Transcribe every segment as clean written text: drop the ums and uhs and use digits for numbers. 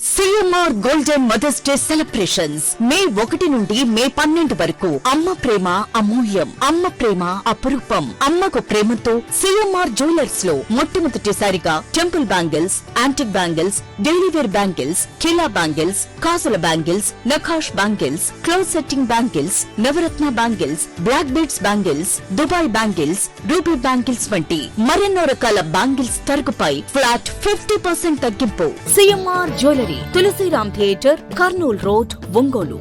CMR golden Mother's Day celebrations May 1 నుండి మే 12 వరకు. అమ్మ ప్రేమ అమూల్యం, అమ్మ ప్రేమ అపురూపం. అమ్మకు ప్రేమతో సిఎంఆర్ జ్యువెలర్స్ లో మొట్టమొదటిసారిగా temple bangles, antique bangles, daily wear bangles, ఖిలా బ్యాంగిల్స్, కాసుల బ్యాంగిల్స్, నఖాష్ బ్యాంగిల్స్, క్లోజ్ సెట్టింగ్ బ్యాంగిల్స్, నవరత్న bangles, black beads bangles, Dubai bangles, ruby bangles వంటి మరెన్నో రకాల బ్యాంగిల్స్ తరుగుపై ఫ్లాట్ 50% తగ్గింపు. CMR jewellery, Tulasiram theatre, Kurnool road, Ongole.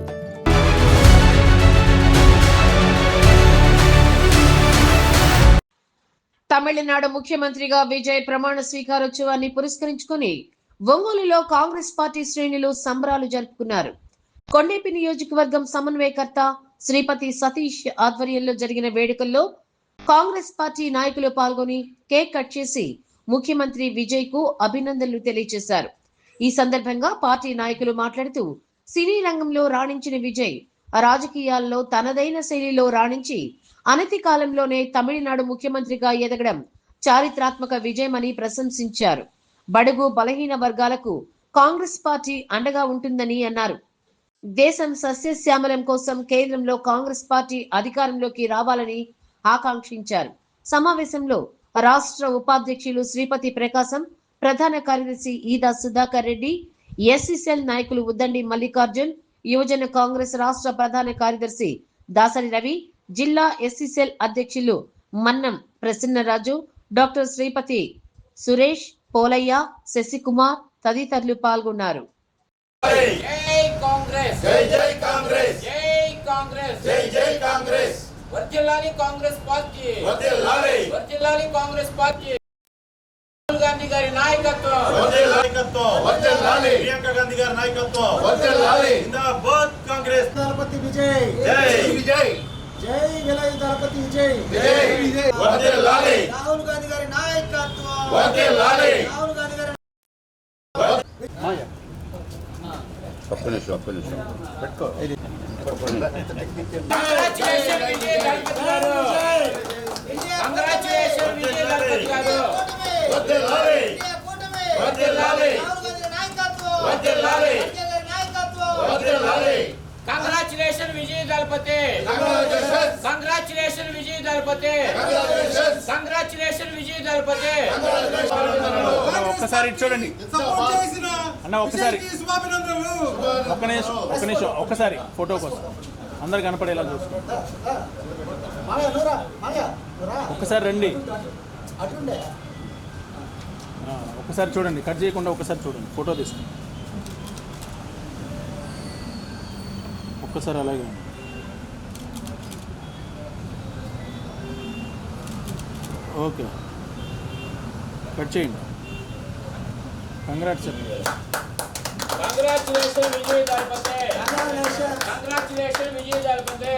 Tamil ముఖ్యమంత్రిగా విజయ్ ప్రమాణ స్వీకారోత్సవాన్ని పురస్కరించుకుని ఒంగోలులో కాంగ్రెస్ పార్టీ శ్రేణులు సంబరాలు జరుపుకున్నారు. కొండేపి నియోజకవర్గం సమన్వయకర్త శ్రీపతి సతీష్ ఆధ్వర్యంలో జరిగిన వేడుకల్లో కాంగ్రెస్ పార్టీ నాయకులు పాల్గొని కేక్ కట్ చేసి ముఖ్యమంత్రి విజయ్ కు అభినందనలు తెలియజేశారు. ఈ సందర్భంగా పార్టీ నాయకులు మాట్లాడుతూ, సినీ రంగంలో రాణించిన విజయ్ రాజకీయాల్లో తనదైన శైలిలో రాణించి అనతి కాలంలోనే తమిళనాడు ముఖ్యమంత్రిగా ఎదగడం చారిత్రాత్మక విజయమని ప్రశంసించారు. బడుగు బలహీన వర్గాలకు కాంగ్రెస్ పార్టీ అండగా ఉంటుందని అన్నారు. దేశం సస్యశ్యామలం కోసం కేంద్రంలో కాంగ్రెస్ పార్టీ అధికారంలోకి రావాలని ఆకాంక్షించారు. సమావేశంలో రాష్ట్ర ఉపాధ్యక్షులు శ్రీపతి ప్రకాశం, ప్రధాన కార్యదర్శి ఈదా సుధాకర్ రెడ్డి, ఎస్సీసీఎల్ నాయకులు ఉద్దండి మల్లికార్జున్, యువజన కాంగ్రెస్ రాష్ట్ర ప్రధాన కార్యదర్శి దాసరి రవి, జిల్లా ఎస్సీసీఎల్ అధ్యక్షులు మన్నం ప్రసన్నరాజు, డాక్టర్ శ్రీపతి, సురేష్, పోలయ్య, శశికుమార్ తదితరులు పాల్గొన్నారు. రాహుల్ గాంధీ గారి నాయకత్వం, ప్రియాంక గాంధీ గారి నాయకత్వం, జిందాబాద్ కాంగ్రెస్. దళపతి విజయ్, జై విజయ్, జై విజయ్ దళపతి విజయ్, జై విజయ్. వర్ధిల్లాలి రాహుల్ గాంధీ గారి నాయకత్వం, వర్ధిల్లాలి. రాహుల్ గాంధీ గారి ఒక్క నిమిషం పెట్టుకో. కంగ్రాచులేషన్ విజయ్ దళపతి గారు. వర్ధిల్లాలి, వర్ధిల్లాలి, వర్ధిల్లాలి, వర్ధిల్లాలి. కంగ్రాచులేషన్ విజయ్ దళపతి, కంగ్రాచులేషన్ విజయ్ దళపతి, కంగ్రాచులేషన్ విజయ్ దళపతి. ఒక్కసారి చూడండి అన్న, ఒక్కసారి ఒక్క నిమిషం ఒక్కసారి ఫోటో కోసం అందరు కనపడేలా చూసుకోండి. ఒక్కసారి రండి, ఒక్కసారి చూడండి, కట్ చేయకుండా ఒక్కసారి చూడండి, ఫోటో తీసుకోండి. ఒక్కసారి అలాగే ఓకే, కట్ చేయండి. కంగ్రాట్స్ చెప్పండి. కంగ్రాచులేషన్ విజయ్ దళపతి, కంగ్రాచులేషన్ విజయ్ దళపతి.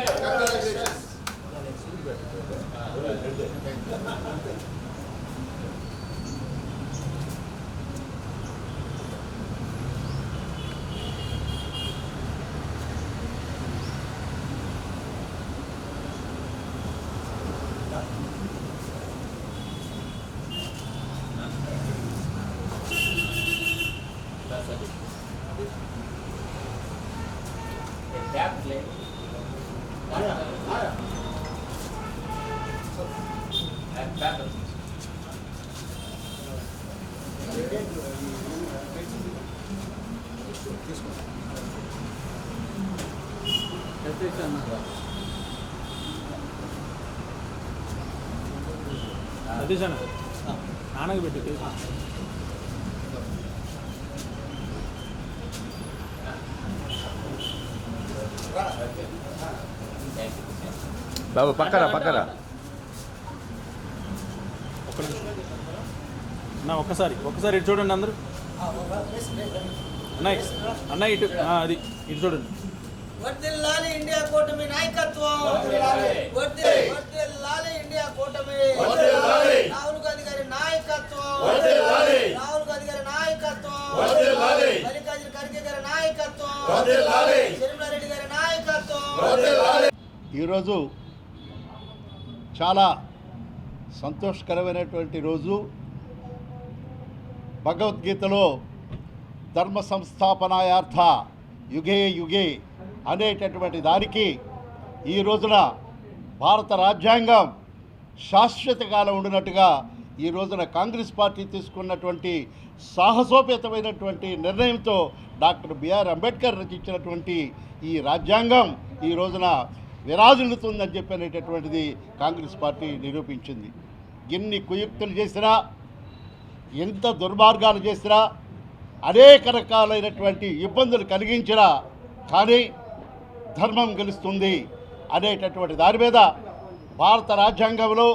సతీష్ అన్న నాన్నకు పెట్టి బాబు పక్కన పక్కన. అన్న ఒక్కసారి ఇటు చూడండి అందరూ. అన్న ఇటు, అది ఇటు చూడండి. వర్ధిల్లాలి ఇండియా కూటమి నాయకత్వం, వర్ధిల్లాలి ఇండియా కూటమి, రాహుల్ గాంధీ గారి నాయకత్వం, రాహుల్ గాంధీ గారి నాయకత్వం, మల్లికార్జున ఖర్గే గారి నాయకత్వం, శర్మిలారెడ్డి గారి నాయకత్వం. ఈరోజు చాలా సంతోషకరమైనటువంటి రోజు. భగవద్గీతలో ధర్మ సంస్థాపనాయార్థ యుగే యుగే అనేటటువంటి దానికి ఈ రోజున భారత రాజ్యాంగం శాశ్వత కాలం ఉండినట్టుగా ఈ రోజున కాంగ్రెస్ పార్టీ తీసుకున్నటువంటి సాహసోపేతమైనటువంటి నిర్ణయంతో డాక్టర్ బిఆర్ అంబేద్కర్ రచించినటువంటి ఈ రాజ్యాంగం ఈ రోజున విరాజిల్లుతుందని చెప్పనేటటువంటిది కాంగ్రెస్ పార్టీ నిరూపించింది. ఎన్ని కుయుక్తులు చేసినా, ఎంత దుర్మార్గాలు చేసినా, అనేక రకాలైనటువంటి ఇబ్బందులు కలిగించినా కానీ ధర్మం గెలుస్తుంది అనేటటువంటి దాని మీద భారత రాజ్యాంగంలో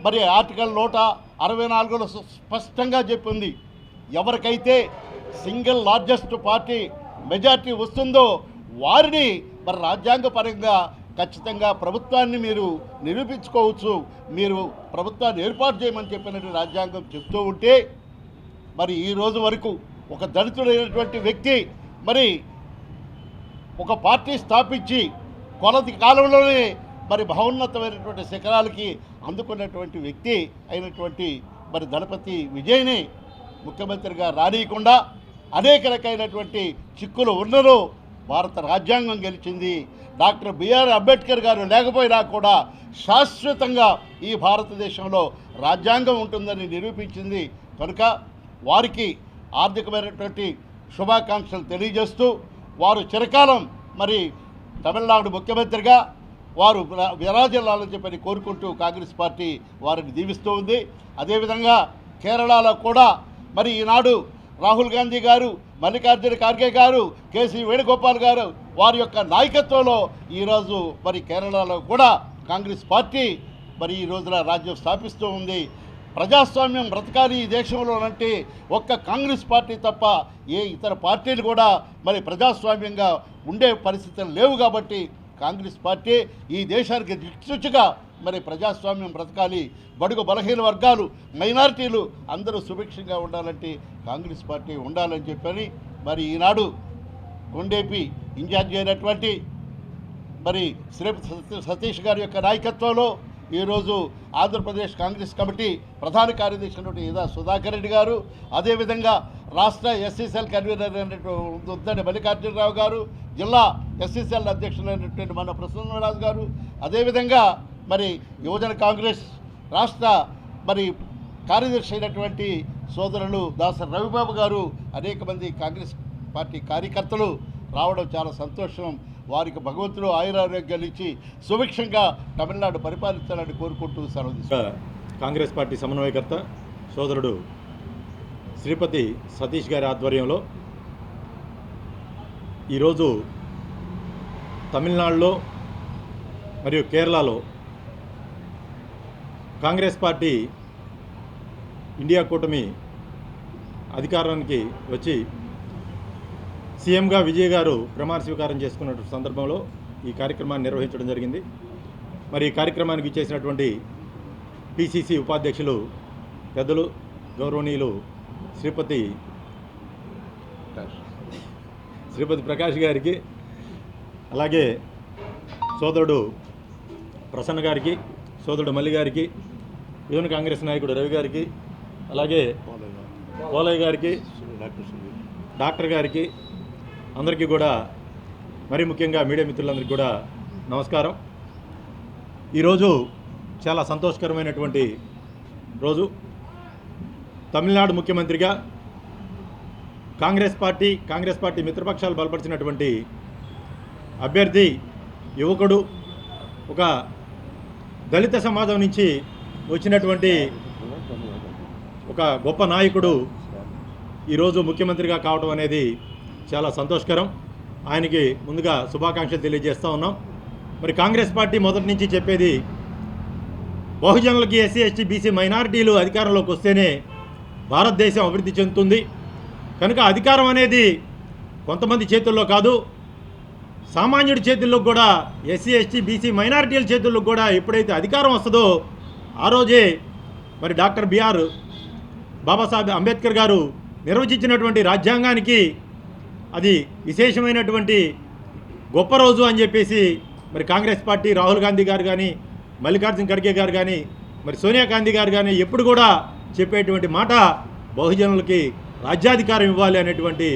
మరి ఆర్టికల్ 164లో స్పష్టంగా చెప్పింది. ఎవరికైతే సింగిల్ లార్జెస్ట్ పార్టీ మెజార్టీ వస్తుందో వారిని మరి రాజ్యాంగపరంగా ఖచ్చితంగా ప్రభుత్వాన్ని మీరు నిరూపించుకోవచ్చు, మీరు ప్రభుత్వాన్ని ఏర్పాటు చేయమని చెప్పినట్టు రాజ్యాంగం చెప్తూ ఉంటే మరి ఈ రోజు వరకు ఒక దళితుడైనటువంటి వ్యక్తి మరి ఒక పార్టీ స్థాపించి కొలది కాలంలోనే మరి మహోన్నతమైనటువంటి శిఖరాలకి అందుకున్నటువంటి వ్యక్తి అయినటువంటి మరి దళపతి విజయ్ని ముఖ్యమంత్రిగా రానియకుండా అనేక రకమైనటువంటి చిక్కులు ఉన్నదో భారత రాజ్యాంగం గెలిచింది. డాక్టర్ బిఆర్ అంబేద్కర్ గారు లేకపోయినా కూడా శాశ్వతంగా ఈ భారతదేశంలో రాజ్యాంగం ఉంటుందని నిరూపించింది. కనుక వారికి ఆర్థికమైనటువంటి శుభాకాంక్షలు తెలియజేస్తూ వారు చిరకాలం మరి తమిళనాడు ముఖ్యమంత్రిగా వారు విరాజిల్లాలని చెప్పని కోరుకుంటూ కాంగ్రెస్ పార్టీ వారిని దీవిస్తూ ఉంది. అదేవిధంగా కేరళలో కూడా మరి ఈనాడు రాహుల్ గాంధీ గారు, మల్లికార్జున ఖార్గే గారు, కేసీ వేణుగోపాల్ గారు వారి యొక్క నాయకత్వంలో ఈరోజు మరి కేరళలో కూడా కాంగ్రెస్ పార్టీ మరి ఈ రోజున రాజ్యం స్థాపిస్తూ ఉంది. ప్రజాస్వామ్యం బ్రతకాలి ఈ దేశంలోనంటే ఒక్క కాంగ్రెస్ పార్టీ తప్ప ఏ ఇతర పార్టీలు కూడా మరి ప్రజాస్వామ్యంగా ఉండే పరిస్థితులు లేవు. కాబట్టి కాంగ్రెస్ పార్టీ ఈ దేశానికి దిక్సూచిగా మరి ప్రజాస్వామ్యం బ్రతకాలి, బడుగు బలహీన వర్గాలు, మైనారిటీలు అందరూ సుభిక్షంగా ఉండాలంటే కాంగ్రెస్ పార్టీ ఉండాలని చెప్పని మరి ఈనాడు కొండేపి ఇన్ఛార్జ్ అయినటువంటి మరి శ్రీ సతీష్ గారి యొక్క నాయకత్వంలో ఈరోజు ఆంధ్రప్రదేశ్ కాంగ్రెస్ కమిటీ ప్రధాన కార్యదర్శి అయినటువంటి ఇదా సుధాకర్ రెడ్డి గారు, అదేవిధంగా రాష్ట్ర ఎస్సీసీఎల్ కన్వీనర్ అయినటువంటి ఉద్దండి మల్లికార్జునరావు గారు, జిల్లా ఎస్సీసీఎల్ అధ్యక్షులైనటువంటి మన ప్రసన్నరాజు గారు, అదేవిధంగా మరి యువజన కాంగ్రెస్ రాష్ట్ర మరి కార్యదర్శి అయినటువంటి సోదరులు దాసరి రవిబాబు గారు, అనేక మంది కాంగ్రెస్ పార్టీ కార్యకర్తలు రావడం చాలా సంతోషం. వారికి భగవంతుడు ఆయురారోగ్యాలు ఇచ్చి సుభిక్షంగా తమిళనాడు పరిపాలించాలని కోరుకుంటూ సెలవు తీసుకుంటారు. కాంగ్రెస్ పార్టీ సమన్వయకర్త సోదరుడు శ్రీపతి సతీష్ గారి ఆధ్వర్యంలో ఈరోజు తమిళనాడులో మరియు కేరళలో కాంగ్రెస్ పార్టీ ఇండియా కూటమి అధికారానికి వచ్చి సీఎంగా విజయ్ గారు ప్రమాణ స్వీకారం చేసుకున్న సందర్భంలో ఈ కార్యక్రమాన్ని నిర్వహించడం జరిగింది. మరి ఈ కార్యక్రమానికి ఇచ్చేసినటువంటి పిసిసి ఉపాధ్యక్షులు పెద్దలు గౌరవనీయులు శ్రీపతి ప్రకాష్ గారికి, అలాగే సోదరుడు ప్రసన్న గారికి, సోదరుడు మల్లి గారికి, యువన కాంగ్రెస్ నాయకుడు రవి గారికి, అలాగే పోలయ్య గారికి, డాక్టర్ గారికి, అందరికీ కూడా మరీ ముఖ్యంగా మీడియా మిత్రులందరికీ కూడా నమస్కారం. ఈరోజు చాలా సంతోషకరమైనటువంటి రోజు. తమిళనాడు ముఖ్యమంత్రిగా కాంగ్రెస్ పార్టీ మిత్రపక్షాలు బలపరిచినటువంటి అభ్యర్థి, యువకుడు, ఒక దళిత సమాజం నుంచి వచ్చినటువంటి ఒక గొప్ప నాయకుడు ఈరోజు ముఖ్యమంత్రిగా కావడం అనేది చాలా సంతోషకరం. ఆయనకి ముందుగా శుభాకాంక్షలు తెలియజేస్తూ ఉన్నాం. మరి కాంగ్రెస్ పార్టీ మొదటి నుంచి చెప్పేది బహుజనులకి, ఎస్సీ ఎస్టీ బీసీ మైనారిటీలు అధికారంలోకి వస్తేనే భారతదేశం అభివృద్ధి చెందుతుంది. కనుక అధికారం అనేది కొంతమంది చేతుల్లో కాదు, సామాన్యుడి చేతుల్లో కూడా, ఎస్సీ ఎస్టీ బీసీ మైనారిటీల చేతుల్లో కూడా ఎప్పుడైతే అధికారం వస్తుందో ఆ రోజే మరి డాక్టర్ బిఆర్ బాబాసాహెబ్ అంబేద్కర్ గారు నిర్వచించినటువంటి రాజ్యాంగానికి అది విశేషమైనటువంటి గొప్ప రోజు అని చెప్పేసి మరి కాంగ్రెస్ పార్టీ రాహుల్ గాంధీ గారు కానీ, మల్లికార్జున ఖర్గే గారు కానీ, మరి సోనియా గాంధీ గారు కానీ ఎప్పుడు కూడా చెప్పేటువంటి మాట బహుజనులకి రాజ్యాధికారం ఇవ్వాలి అనేటువంటి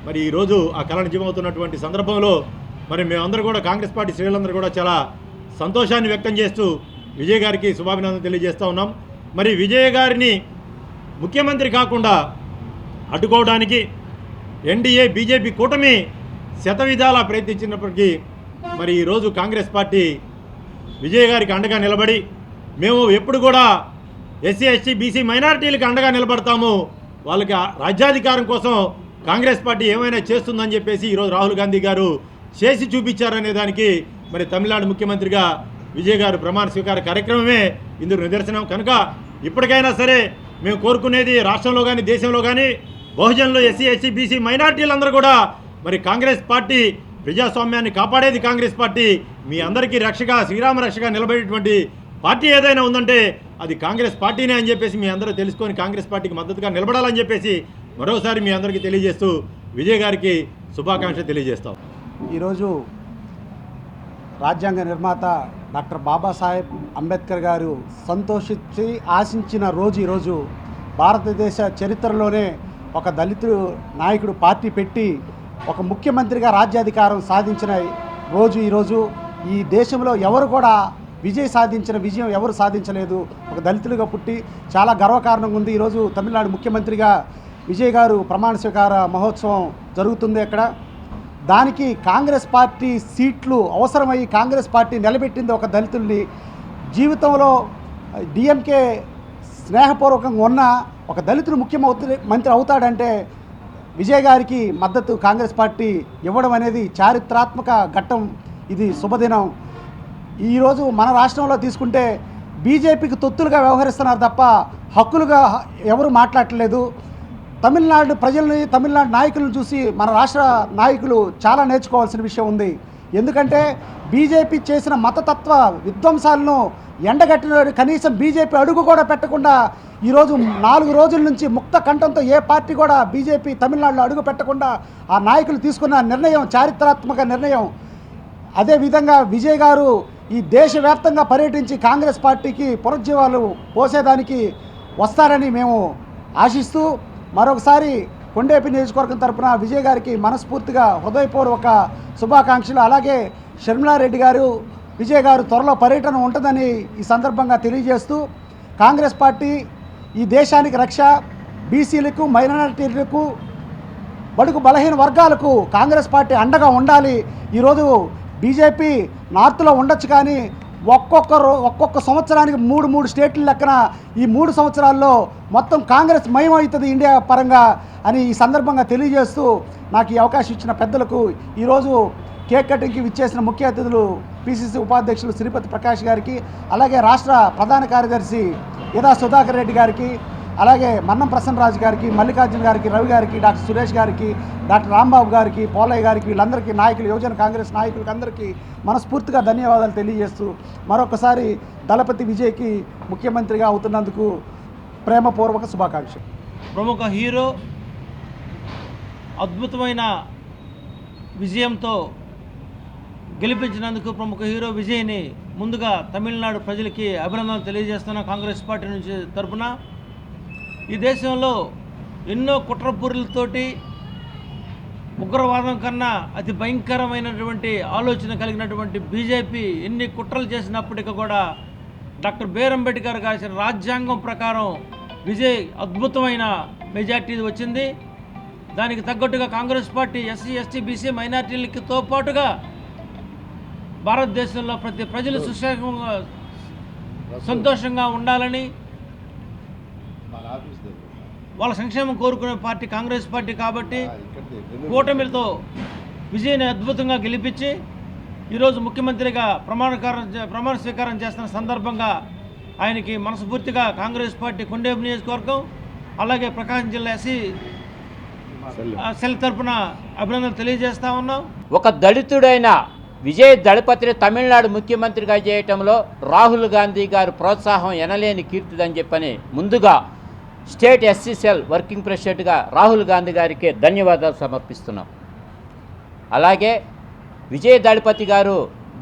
మరి ఈరోజు ఆ కళ నిజమవుతున్నటువంటి సందర్భంలో మరి మేమందరూ కూడా కాంగ్రెస్ పార్టీ శ్రేణులందరూ కూడా చాలా సంతోషాన్ని వ్యక్తం చేస్తూ విజయ్ గారికి శుభాభినందనలు తెలియజేస్తూ ఉన్నాం. మరి విజయ్ గారిని ముఖ్యమంత్రి కాకుండా అడ్డుకోవడానికి ఎన్డీఏ బీజేపీ కూటమి శతవిధాలా ప్రయత్నించినప్పటికీ మరి ఈరోజు కాంగ్రెస్ పార్టీ విజయ్ గారికి అండగా నిలబడి మేము ఎప్పుడు కూడా ఎస్సీ ఎస్టీ బీసీ మైనారిటీలకు అండగా నిలబడతాము, వాళ్ళకి రాజ్యాధికారం కోసం కాంగ్రెస్ పార్టీ ఏమైనా చేస్తుందని చెప్పేసి ఈరోజు రాహుల్ గాంధీ గారు చేసి చూపించారనే దానికి మరి తమిళనాడు ముఖ్యమంత్రిగా విజయ్ గారు ప్రమాణ స్వీకార కార్యక్రమమే ఇందుకు నిదర్శనం. కనుక ఇప్పటికైనా సరే మేము కోరుకునేది రాష్ట్రంలో కానీ దేశంలో కానీ బహుజనులు ఎస్సీ ఎస్టీ బీసీ మైనారిటీలందరూ కూడా మరి కాంగ్రెస్ పార్టీ ప్రజాస్వామ్యాన్ని కాపాడేది కాంగ్రెస్ పార్టీ, మీ అందరికీ రక్షగా శ్రీరామ రక్షగా నిలబడేటువంటి పార్టీ ఏదైనా ఉందంటే అది కాంగ్రెస్ పార్టీనే అని చెప్పేసి మీ అందరూ తెలుసుకొని కాంగ్రెస్ పార్టీకి మద్దతుగా నిలబడాలని చెప్పేసి మరోసారి మీ అందరికీ తెలియజేస్తూ విజయ్ గారికి శుభాకాంక్షలు తెలియజేస్తాం. ఈరోజు రాజ్యాంగ నిర్మాత డాక్టర్ బాబాసాహెబ్ అంబేద్కర్ గారు సంతోషించి ఆశించిన రోజు ఈరోజు. భారతదేశ చరిత్రలోనే ఒక దళితుడు నాయకుడు పార్టీ పెట్టి ఒక ముఖ్యమంత్రిగా రాజ్యాధికారం సాధించిన రోజు ఈరోజు. ఈ దేశంలో ఎవరు కూడా సాధించిన విజయం ఎవరు సాధించలేదు. ఒక దళితులుగా పుట్టి చాలా గర్వకారణంగా ఉంది. ఈరోజు తమిళనాడు ముఖ్యమంత్రిగా విజయ్ గారు ప్రమాణ స్వీకార మహోత్సవం జరుగుతుంది అక్కడ. దానికి కాంగ్రెస్ పార్టీ సీట్లు అవసరమై కాంగ్రెస్ పార్టీ నిలబెట్టింది ఒక దళితుల్ని. జీవితంలో డిఎంకే స్నేహపూర్వకంగా ఉన్న ఒక దళితుడు ముఖ్యమంత్రి అవుతాడంటే విజయ్ గారికి మద్దతు కాంగ్రెస్ పార్టీ ఇవ్వడం అనేది చారిత్రాత్మక ఘట్టం. ఇది శుభదినం. ఈరోజు మన రాష్ట్రంలో తీసుకుంటే బీజేపీకి తొత్తులుగా వ్యవహరిస్తున్నారు తప్ప హక్కులుగా ఎవరు మాట్లాడట్లేదు. తమిళనాడు ప్రజల్ని తమిళనాడు నాయకులను చూసి మన రాష్ట్ర నాయకులు చాలా నేర్చుకోవాల్సిన విషయం ఉంది. ఎందుకంటే బీజేపీ చేసిన మతతత్వ విధ్వంసాలను ఎండగట్టిన కనీసం బీజేపీ అడుగు కూడా పెట్టకుండా ఈరోజు 4 రోజుల నుంచి ముక్త కంఠంతో ఏ పార్టీ కూడా బీజేపీ తమిళనాడులో అడుగు పెట్టకుండా ఆ నాయకులు తీసుకున్న నిర్ణయం చారిత్రాత్మక నిర్ణయం. అదేవిధంగా విజయ్ గారు ఈ దేశవ్యాప్తంగా పర్యటించి కాంగ్రెస్ పార్టీకి పునరుజ్జీవాలు పోసేదానికి వస్తారని మేము ఆశిస్తూ మరొకసారి కొండేపి నియోజకవర్గం తరపున విజయ్ గారికి మనస్ఫూర్తిగా హృదయపూర్వక శుభాకాంక్షలు. అలాగే షర్మిలారెడ్డి గారు విజయ్ గారు త్వరలో పర్యటన ఉంటుందని ఈ సందర్భంగా తెలియజేస్తూ కాంగ్రెస్ పార్టీ ఈ దేశానికి రక్ష, బీసీలకు మైనారిటీలకు బడుగు బలహీన వర్గాలకు కాంగ్రెస్ పార్టీ అండగా ఉండాలి. ఈరోజు బీజేపీ నార్త్లో ఉండొచ్చు కానీ ఒక్కొక్క సంవత్సరానికి 3 స్టేట్ల లెక్కన ఈ 3 సంవత్సరాల్లో మొత్తం కాంగ్రెస్ మయమవుతుంది ఇండియా పరంగా అని ఈ సందర్భంగా తెలియజేస్తూ నాకు ఈ అవకాశం ఇచ్చిన పెద్దలకు, ఈరోజు కేక్ కటింగ్కి విచ్చేసిన ముఖ్య అతిథులు పిసిసి ఉపాధ్యక్షులు శ్రీపతి ప్రకాష్ గారికి, అలాగే రాష్ట్ర ప్రధాన కార్యదర్శి యదా సుధాకర్ రెడ్డి గారికి, అలాగే మన్నం ప్రసన్నరాజు గారికి, మల్లికార్జున గారికి, రవి గారికి, డాక్టర్ సురేష్ గారికి, డాక్టర్ రాంబాబు గారికి, పోలయ్య గారికి, వీళ్ళందరికీ నాయకులు యువజన కాంగ్రెస్ నాయకులకి అందరికీ మనస్ఫూర్తిగా ధన్యవాదాలు తెలియజేస్తూ మరొకసారి దళపతి విజయ్కి ముఖ్యమంత్రిగా అవుతున్నందుకు ప్రేమపూర్వక శుభాకాంక్షలు. ప్రముఖ హీరో అద్భుతమైన విజయంతో గెలిపించినందుకు ప్రముఖ హీరో విజయ్ని ముందుగా తమిళనాడు ప్రజలకి అభినందనలు తెలియజేస్తున్న కాంగ్రెస్ పార్టీ నుంచి తరపున. ఈ దేశంలో ఎన్నో కుట్రపూరులతోటి ఉగ్రవాదం కన్నా అతి భయంకరమైనటువంటి ఆలోచన కలిగినటువంటి బీజేపీ ఎన్ని కుట్రలు చేసినప్పటికీ కూడా డాక్టర్ బిఆర్ అంబేద్కర్ గారి రాజ్యాంగం ప్రకారం విజయ్ అద్భుతమైన మెజార్టీ వచ్చింది. దానికి తగ్గట్టుగా Congress party SC ST BC మైనార్టీలతో పాటుగా భారతదేశంలో ప్రతి ప్రజలు సుక్షేమంగా సంతోషంగా ఉండాలని వాళ్ళ సంక్షేమం కోరుకునే పార్టీ కాంగ్రెస్ పార్టీ కాబట్టి కూటమిలతో విజయ్ని అద్భుతంగా గెలిపించి ఈరోజు ముఖ్యమంత్రిగా ప్రమాణ స్వీకారం చేస్తున్న సందర్భంగా ఆయనకి మనస్ఫూర్తిగా కాంగ్రెస్ పార్టీ కొండేపు నియోజకవర్గం అలాగే ప్రకాశం జిల్లా ఎస్సీ సెల్ తరపున అభినందనలు తెలియజేస్తా ఉన్నాం. ఒక దళితుడైన విజయ్ దళపతిని తమిళనాడు ముఖ్యమంత్రిగా చేయటంలో రాహుల్ గాంధీ గారు ప్రోత్సాహం ఎనలేని కీర్తిదని చెప్పని ముందుగా స్టేట్ ఎస్సీ సెల్ వర్కింగ్ ప్రెసిడెంట్గా రాహుల్ గాంధీ గారికి ధన్యవాదాలు సమర్పిస్తున్నాం. అలాగే విజయ్ దళపతి గారు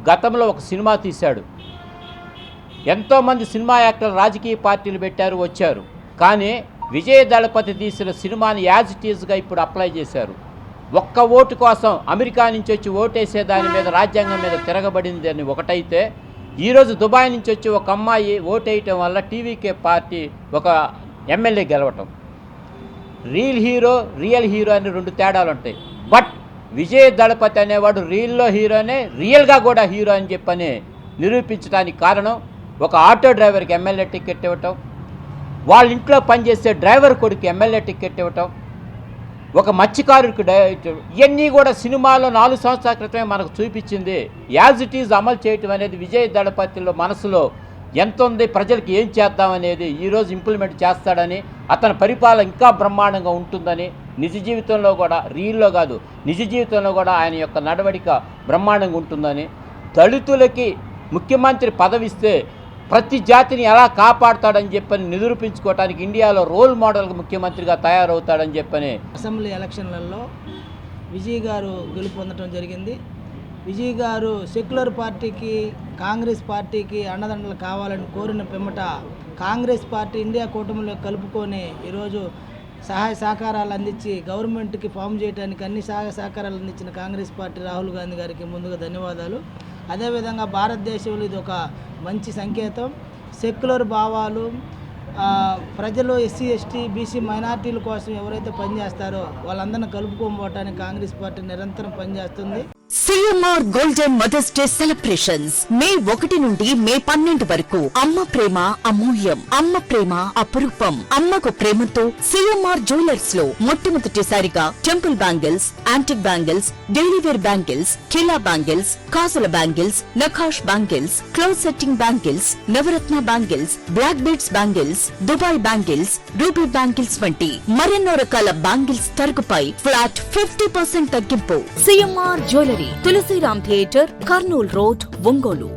గతంలో ఒక సినిమా తీశాడు. ఎంతోమంది సినిమా యాక్టర్లు రాజకీయ పార్టీలు పెట్టారు, వచ్చారు. కానీ విజయ్ దళపతి తీసిన సినిమాని యాజ్ ఇట్ ఈజ్గా ఇప్పుడు అప్లై చేశారు. ఒక్క ఓటు కోసం అమెరికా నుంచి వచ్చి ఓటేసే దాని మీద రాజ్యాంగం మీద తిరగబడింది అని ఒకటైతే, ఈరోజు దుబాయ్ నుంచి వచ్చి ఒక అమ్మాయి ఓటేయటం వల్ల టీవీకే పార్టీ ఒక ఎమ్మెల్యే గెలవటం. రియల్ హీరో అని రెండు తేడాలు ఉంటాయి. బట్ విజయ్ దళపతి అనేవాడు రియల్లో హీరోనే, రియల్గా కూడా హీరో అని చెప్పని నిరూపించడానికి కారణం ఒక ఆటో డ్రైవర్కి ఎమ్మెల్యే టికెట్ ఇవ్వటం, వాళ్ళ ఇంట్లో పనిచేసే డ్రైవర్ కొడుకు ఎమ్మెల్యే టికెట్ ఇవ్వటం, ఒక మత్స్యకారుడికి ఇవన్నీ కూడా సినిమాలో 4 సంవత్సరాల క్రితమే మనకు చూపించింది. యాజ్ ఇట్ ఈజ్ అమలు చేయటం అనేది విజయ్ దళపతిలో మనసులో ఎంత ఉంది, ప్రజలకు ఏం చేద్దామనేది ఈరోజు ఇంప్లిమెంట్ చేస్తాడని, అతని పరిపాలన ఇంకా బ్రహ్మాండంగా ఉంటుందని, నిజ జీవితంలో కూడా రీల్లో కాదు నిజ జీవితంలో కూడా ఆయన యొక్క నడవడిక బ్రహ్మాండంగా ఉంటుందని, దళితులకి ముఖ్యమంత్రి పదవిస్తే ప్రతి జాతిని ఎలా కాపాడుతాడని చెప్పని నిరూపించుకోవడానికి ఇండియాలో రోల్ మోడల్గా ముఖ్యమంత్రిగా తయారవుతాడని చెప్పని. అసెంబ్లీ ఎలక్షన్లలో విజయ్ గారు గెలుపొందడం జరిగింది. విజయ్ గారు సెక్యులర్ పార్టీకి, కాంగ్రెస్ పార్టీకి అండదండలు కావాలని కోరిన పిమ్మట కాంగ్రెస్ పార్టీ ఇండియా కూటమిలో కలుపుకొని ఈరోజు సహాయ సహకారాలు అందించి గవర్నమెంట్కి ఫామ్ చేయడానికి అన్ని సహాయ సహకారాలు అందించిన కాంగ్రెస్ పార్టీ రాహుల్ గాంధీ గారికి ముందుగా ధన్యవాదాలు. అదేవిధంగా భారతదేశంలో ఇది ఒక మంచి సంకేతం. సెక్యులర్ భావాలు, ప్రజలు ఎస్సీ ఎస్టీ బీసీ మైనార్టీల కోసం ఎవరైతే పనిచేస్తారో వాళ్ళందరినీ కలుపుకోబోవటానికి కాంగ్రెస్ పార్టీ నిరంతరం పనిచేస్తుంది. CMR golden Mother's Day celebrations May 1 నుండి మే 12 వరకు. అమ్మ ప్రేమ అమూల్యం, అమ్మ ప్రేమ అపురూపం. అమ్మకు ప్రేమతో సిఎంఆర్ జ్యువెలర్స్ లో మొట్టమొదటిసారిగా temple bangles, antique bangles, daily wear bangles, ఖిలా బ్యాంగిల్స్, కాసుల బ్యాంగిల్స్, నఖాష్ బ్యాంగిల్స్, క్లోజ్ సెట్టింగ్ బ్యాంగిల్స్, నవరత్న bangles, black beads bangles, Dubai bangles, ruby bangles వంటి మరెన్నో రకాల బ్యాంగిల్స్ తరుగుపై ఫ్లాట్ 50% తగ్గింపు. CMR jewellery, Tulasiram theatre, Kurnool road, Ongole.